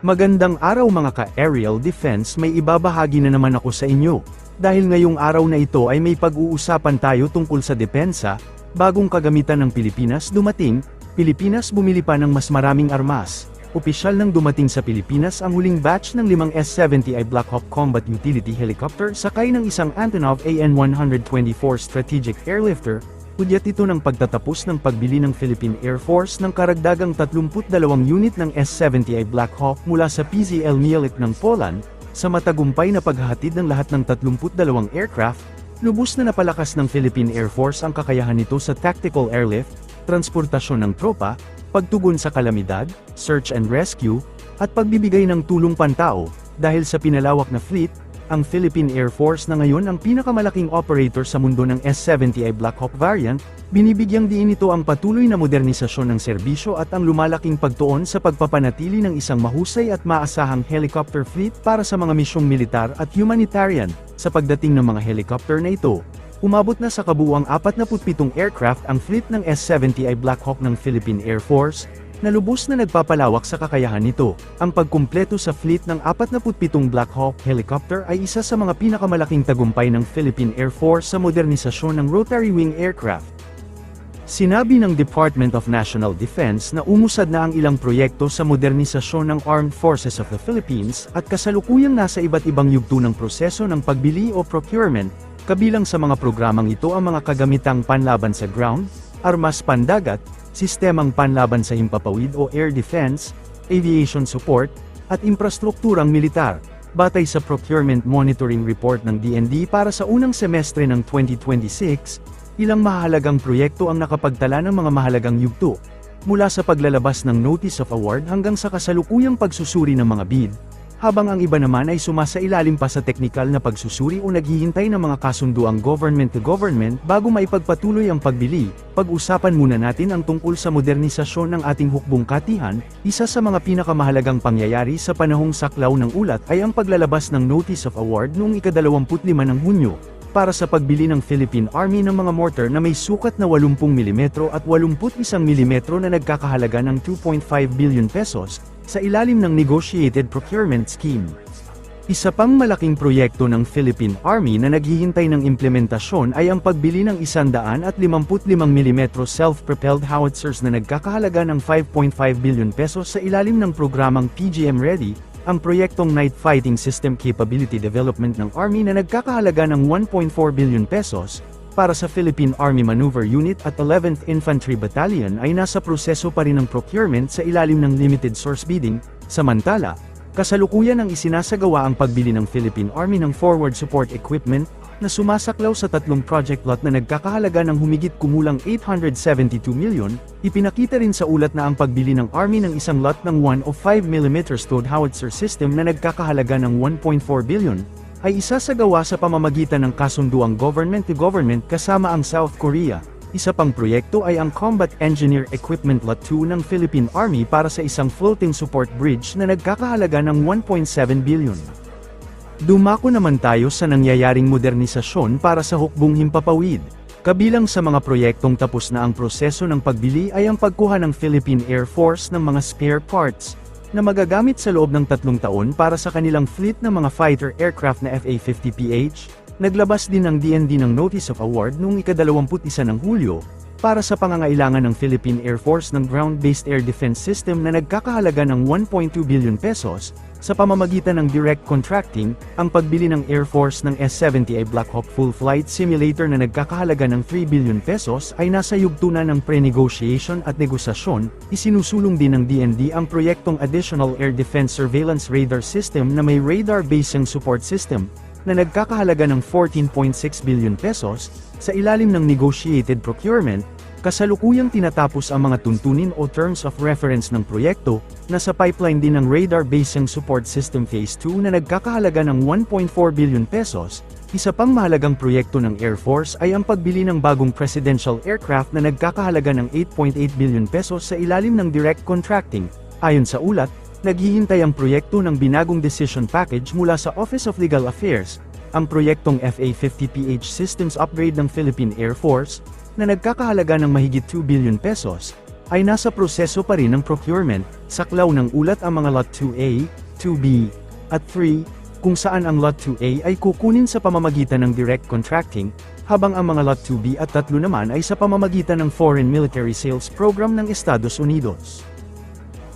Magandang araw mga ka-aerial defense, may ibabahagi na naman ako sa inyo. Dahil ngayong araw na ito ay may pag-uusapan tayo tungkol sa depensa, bagong kagamitan ng Pilipinas dumating, Pilipinas bumili pa ng mas maraming armas. Opisyal nang dumating sa Pilipinas ang huling batch ng 5 S-70i Black Hawk Combat Utility Helicopter sakay ng isang Antonov AN-124 Strategic Airlifter. Hudyat ito ng pagtatapos ng pagbili ng Philippine Air Force ng karagdagang 32 unit ng S-70i Black Hawk mula sa PZL Mielec ng Poland. Sa matagumpay na paghahatid ng lahat ng 32 aircraft, lubos na napalakas ng Philippine Air Force ang kakayahan nito sa tactical airlift, transportasyon ng tropa, pagtugon sa kalamidad, search and rescue, at pagbibigay ng tulong pantao. Dahil sa pinalawak na fleet, ang Philippine Air Force na ngayon ang pinakamalaking operator sa mundo ng S-70i Black Hawk variant, binibigyang diin ito ang patuloy na modernisasyon ng serbisyo at ang lumalaking pagtuon sa pagpapanatili ng isang mahusay at maasahang helicopter fleet para sa mga misyong militar at humanitarian. Sa pagdating ng mga helicopter na ito, umabot na sa kabuuang 47 aircraft ang fleet ng S-70i Black Hawk ng Philippine Air Force, na lubos na nagpapalawak sa kakayahan nito. Ang pagkumpleto sa fleet ng 47 Black Hawk helicopter ay isa sa mga pinakamalaking tagumpay ng Philippine Air Force sa modernisasyon ng rotary wing aircraft. Sinabi ng Department of National Defense na umusad na ang ilang proyekto sa modernisasyon ng Armed Forces of the Philippines at kasalukuyang nasa iba't ibang yugto ng proseso ng pagbili o procurement, kabilang sa mga programang ito ang mga kagamitang panlaban sa ground, armas pandagat, sistemang panlaban sa himpapawid o air defense, aviation support, at infrastrukturang militar. Batay sa Procurement Monitoring Report ng DND para sa unang semestre ng 2026, ilang mahalagang proyekto ang nakapagtala ng mga mahalagang yugto, mula sa paglalabas ng Notice of Award hanggang sa kasalukuyang pagsusuri ng mga bid, habang ang iba naman ay sumasailalim pa sa teknikal na pagsusuri o naghihintay ng mga kasunduang government to government bago maipagpatuloy ang pagbili. Pag-usapan muna natin ang tungkol sa modernisasyon ng ating hukbong katihan. Isa sa mga pinakamahalagang pangyayari sa panahong saklaw ng ulat ay ang paglalabas ng Notice of Award noong ika-25 ng Hunyo, para sa pagbili ng Philippine Army ng mga mortar na may sukat na 80 mm at 81 mm na nagkakahalaga ng 2.5 billion pesos, sa ilalim ng Negotiated Procurement Scheme. Isa pang malaking proyekto ng Philippine Army na naghihintay ng implementasyon ay ang pagbili ng 155 mm self-propelled howitzers na nagkakahalaga ng 5.5 billion pesos sa ilalim ng programang PGM Ready, ang proyektong Night Fighting System Capability Development ng Army na nagkakahalaga ng 1.4 billion pesos, para sa Philippine Army Maneuver Unit at 11th Infantry Battalion ay nasa proseso pa rin ng procurement sa ilalim ng limited source bidding. Samantala, kasalukuyan ang isinasagawa ang pagbili ng Philippine Army ng forward support equipment, na sumasaklaw sa 3 project lot na nagkakahalaga ng humigit kumulang 872 million, ipinakita rin sa ulat na ang pagbili ng Army ng isang lot ng 105 mm towed howitzer system na nagkakahalaga ng 1.4 billion, ay isasagawa sa pamamagitan ng kasunduang government-to-government kasama ang South Korea. Isa pang proyekto ay ang Combat Engineer Equipment Lot 2 ng Philippine Army para sa isang floating support bridge na nagkakahalaga ng 1.7 billion. Dumako naman tayo sa nangyayaring modernisasyon para sa hukbong himpapawid. Kabilang sa mga proyektong tapos na ang proseso ng pagbili ay ang pagkuha ng Philippine Air Force ng mga spare parts, na magagamit sa loob ng 3 taon para sa kanilang fleet ng mga fighter aircraft na FA-50PH. Naglabas din ng DND ng Notice of Award noong ika-21 ng Hulyo, para sa pangangailangan ng Philippine Air Force ng ground-based air defense system na nagkakahalaga ng 1.2 billion pesos, sa pamamagitan ng direct contracting. Ang pagbili ng Air Force ng S-70i Black Hawk Full Flight Simulator na nagkakahalaga ng 3 billion pesos ay nasa yugto na ng pre-negotiation at negosasyon. Isinusulong din ng DND ang proyektong Additional Air Defense Surveillance Radar System na may radar-based support system, na nagkakahalaga ng 14.6 billion pesos, sa ilalim ng negotiated procurement. Kasalukuyang tinatapos ang mga tuntunin o terms of reference ng proyekto, na sa pipeline din ng radar-based support system Phase 2 na nagkakahalaga ng 1.4 billion pesos. Isa pang mahalagang proyekto ng Air Force ay ang pagbili ng bagong presidential aircraft na nagkakahalaga ng 8.8 billion pesos sa ilalim ng direct contracting. Ayon sa ulat, naghihintay ang proyekto ng binagong decision package mula sa Office of Legal Affairs, ang proyektong FA-50PH Systems Upgrade ng Philippine Air Force, na nagkakahalaga ng mahigit 2 billion pesos, ay nasa proseso pa rin ng procurement, saklaw ng ulat ang mga Lot 2A, 2B, at 3, kung saan ang Lot 2A ay kukunin sa pamamagitan ng direct contracting, habang ang mga Lot 2B at 3 naman ay sa pamamagitan ng Foreign Military Sales Program ng Estados Unidos.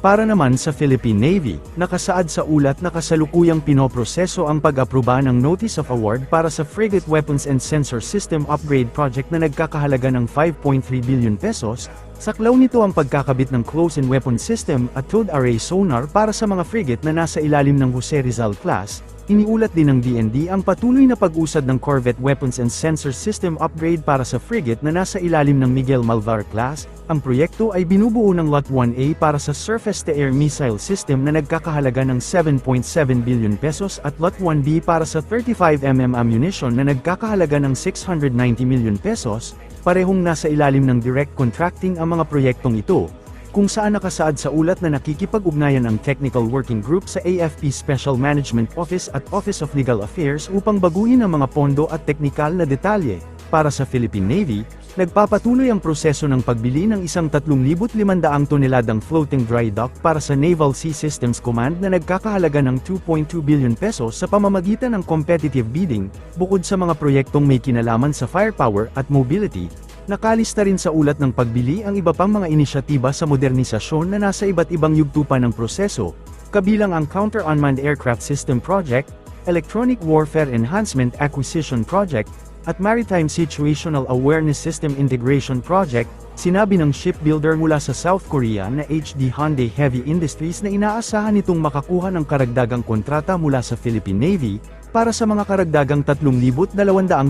Para naman sa Philippine Navy, nakasaad sa ulat na kasalukuyang pinoproseso ang pag-aproba ng Notice of Award para sa Frigate Weapons and Sensor System Upgrade Project na nagkakahalaga ng 5.3 billion pesos, saklaw nito ang pagkakabit ng Close-in Weapon System at Towed Array Sonar para sa mga frigate na nasa ilalim ng Jose Rizal Class. Iniulat din ng DND ang patuloy na pag-usad ng Corvette Weapons and Sensor System Upgrade para sa frigate na nasa ilalim ng Miguel Malvar Class. Ang proyekto ay binubuo ng Lot 1A para sa Surface-to-Air Missile System na nagkakahalaga ng 7.7 billion pesos at Lot 1B para sa 35mm ammunition na nagkakahalaga ng 690 million pesos, parehong nasa ilalim ng direct contracting ang mga proyektong ito, kung saan nakasaad sa ulat na nakikipag-ugnayan ang Technical Working Group sa AFP Special Management Office at Office of Legal Affairs upang baguhin ang mga pondo at teknikal na detalye. Para sa Philippine Navy, nagpapatuloy ang proseso ng pagbili ng isang 3,500 toneladang floating dry dock para sa Naval Sea Systems Command na nagkakahalaga ng 2.2 billion pesos sa pamamagitan ng competitive bidding, bukod sa mga proyektong may kinalaman sa firepower at mobility. Nakalista rin sa ulat ng pagbili ang iba pang mga inisyatiba sa modernisasyon na nasa iba't ibang yugto pa ng proseso, kabilang ang Counter Unmanned Aircraft System Project, Electronic Warfare Enhancement Acquisition Project, at Maritime Situational Awareness System Integration Project. Sinabi ng shipbuilder mula sa South Korea na HD Hyundai Heavy Industries na inaasahan nitong makakuha ng karagdagang kontrata mula sa Philippine Navy, para sa mga karagdagang 3,200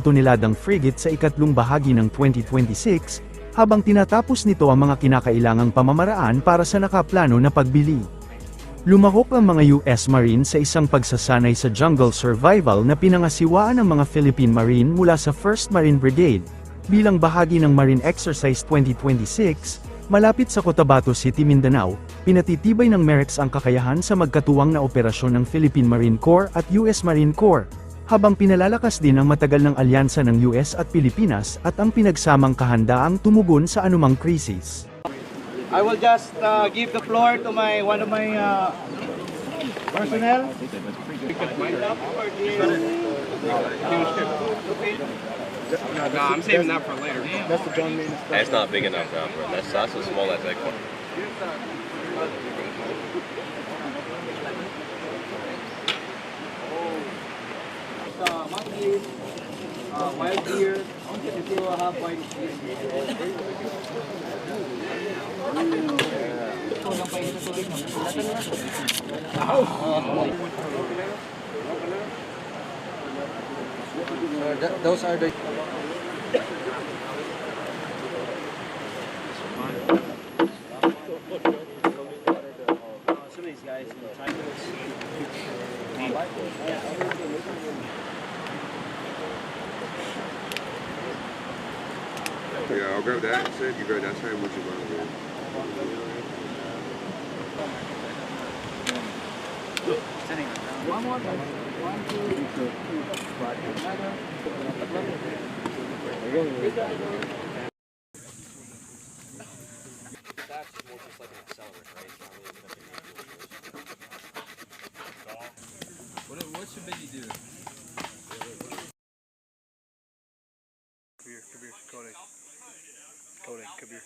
toneladang frigate sa ikatlong bahagi ng 2026, habang tinatapos nito ang mga kinakailangang pamamaraan para sa nakaplano na pagbili. Lumahok ang mga US Marine sa isang pagsasanay sa jungle survival na pinangasiwaan ng mga Philippine Marine mula sa 1st Marine Brigade, bilang bahagi ng Marine Exercise 2026, malapit sa Cotabato City, Mindanao. Pinatitibay ng MEREX ang kakayahan sa magkatuwang na operasyon ng Philippine Marine Corps at US Marine Corps, habang pinalalakas din ang matagal ng alyansa ng US at Pilipinas at ang pinagsamang kahandaang tumugon sa anumang krisis. I will just give the floor to one of my personnel. No, I'm saving that for later. That's the John Main stuff. It's not big enough, bro. That's so small. That's like. Monkeys, wild deer. If you have wild deer. Those are the... Some of these guys in the time Yeah, I'll grab that instead. You grab that side, what you want to do. One more. One, two, What should Benny do? Kabir, Kodak. Kodak, Kabir.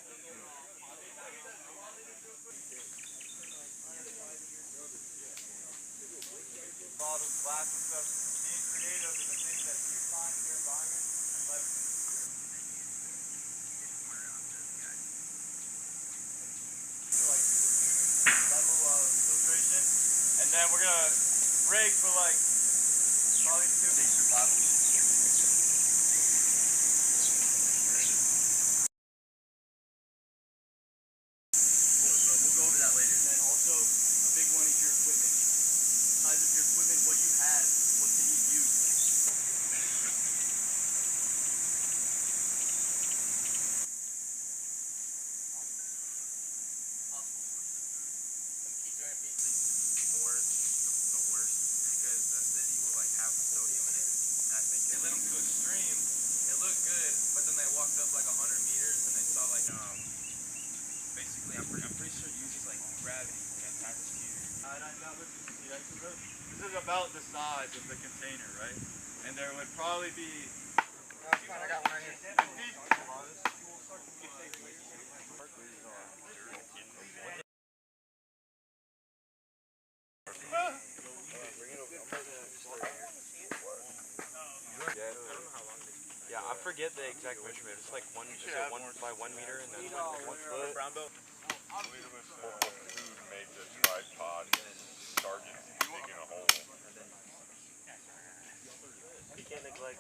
All those glass and stuff, being creative in the things that you find in your environment and leveraging level of filtration, and then we're gonna rig for like probably 2 survival. We'll go over that later. And then also a big one is your equipment. Size of your equipment, what you have, what can you use? Possible sources of food. Some keep doing meat. More the worst because the city will like have sodium in it. And I think they let them to a stream. It looked good, but then they walked up like 100 meters and they saw like basically, I'm pretty sure it uses like gravity to attach to you. This is about the size of the container, right? And there would probably be. I got one right here. Yeah, I forget the exact measurement. It's like 1 by 1 meter and then like 1 foot. Brown belt. Who made the tripod sergeant digging a hole? You can't neglect.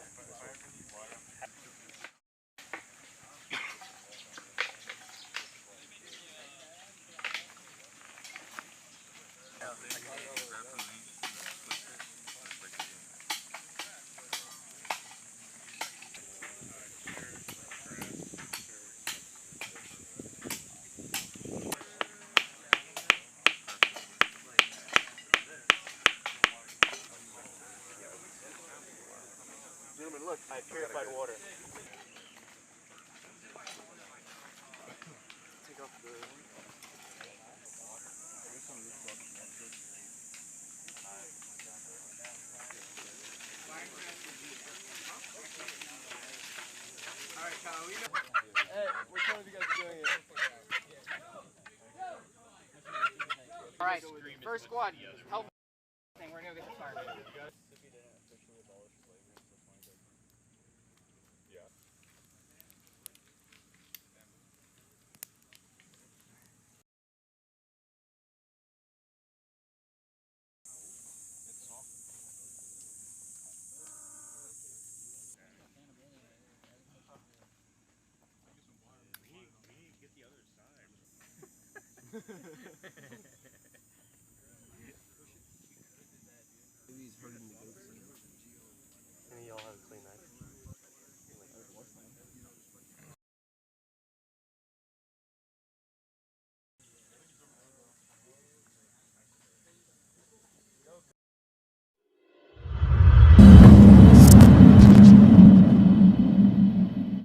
Gentlemen, look, I purified water. Take off the... Hey, which one of you guys are doing it? All right, first squad, help. We're gonna get started.